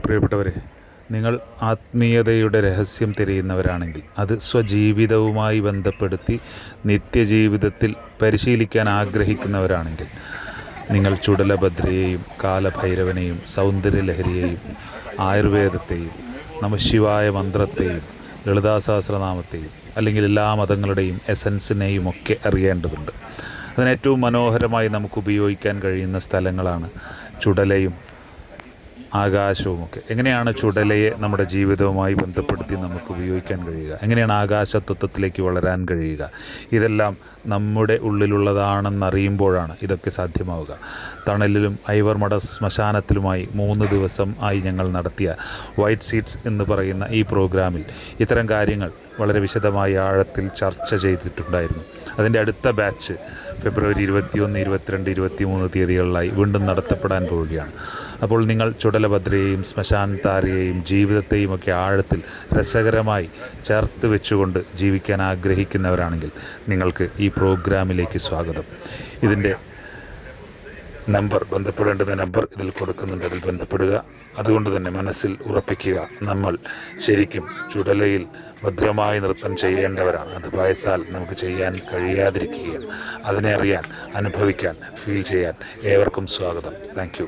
പ്രിയപ്പെട്ടവരെ, നിങ്ങൾ ആത്മീയതയുടെ രഹസ്യം തിരയുന്നവരാണെങ്കിൽ, അത് സ്വജീവിതവുമായി ബന്ധപ്പെടുത്തി നിത്യജീവിതത്തിൽ പരിശീലിക്കാൻ ആഗ്രഹിക്കുന്നവരാണെങ്കിൽ, നിങ്ങൾ ചുടലഭദ്രയെയും കാലഭൈരവനെയും സൗന്ദര്യലഹരിയെയും ആയുർവേദത്തെയും നമഃശിവായ മന്ത്രത്തെയും ലളിതാ സഹസ്രനാമത്തെയും അല്ലെങ്കിൽ എല്ലാ മതങ്ങളുടെയും എസൻസിനെയും ഒക്കെ അറിയേണ്ടതുണ്ട്. അതിനേറ്റവും മനോഹരമായി നമുക്ക് ഉപയോഗിക്കാൻ കഴിയുന്ന സ്ഥലങ്ങളാണ് ചുടലയും ആകാശവുമൊക്കെ. എങ്ങനെയാണ് ചുടലയെ നമ്മുടെ ജീവിതവുമായി ബന്ധപ്പെടുത്തി നമുക്ക് ഉപയോഗിക്കാൻ കഴിയുക? എങ്ങനെയാണ് ആകാശതത്വത്തിലേക്ക് വളരാൻ കഴിയുക? ഇതെല്ലാം നമ്മുടെ ഉള്ളിലുള്ളതാണെന്നറിയുമ്പോഴാണ് ഇതൊക്കെ സാധ്യമാവുക. തണലിലും ഐവർമഠ ശ്മശാനത്തിലുമായി 3 ദിവസം ആയി ഞങ്ങൾ നടത്തിയ വൈറ്റ് സീഡ്സ് എന്ന് പറയുന്ന ഈ പ്രോഗ്രാമിൽ ഇത്തരം കാര്യങ്ങൾ വളരെ വിശദമായി ആഴത്തിൽ ചർച്ച ചെയ്തിട്ടുണ്ടായിരുന്നു. അതിൻ്റെ അടുത്ത ബാച്ച് ഫെബ്രുവരി 21, 22, 23 തീയതികളിലായി വീണ്ടും നടത്തപ്പെടാൻ പോവുകയാണ്. അപ്പോൾ നിങ്ങൾ ചുടലഭദ്രയെയും ശ്മശാനത്താരയെയും ജീവിതത്തെയും ഒക്കെ ആഴത്തിൽ രസകരമായി ചേർത്ത് വെച്ചുകൊണ്ട് ജീവിക്കാൻ ആഗ്രഹിക്കുന്നവരാണെങ്കിൽ നിങ്ങൾക്ക് ഈ പ്രോഗ്രാമിലേക്ക് സ്വാഗതം. ഇതിൻ്റെ ബന്ധപ്പെടേണ്ടുന്ന നമ്പർ ഇതിൽ കൊടുക്കുന്നുണ്ട്, അതിൽ ബന്ധപ്പെടുക. അതുകൊണ്ട് തന്നെ മനസ്സിൽ ഉറപ്പിക്കുക, നമ്മൾ ശരിക്കും ചുടലയിൽ ഭദ്രമായി നൃത്തം ചെയ്യേണ്ടവരാണ്. അത് ഭയത്താൽ നമുക്ക് ചെയ്യാൻ കഴിയാതിരിക്കുകയാണ്. അതിനെ അറിയാൻ, അനുഭവിക്കാൻ, ഫീൽ ചെയ്യാൻ ഏവർക്കും സ്വാഗതം. Thank you.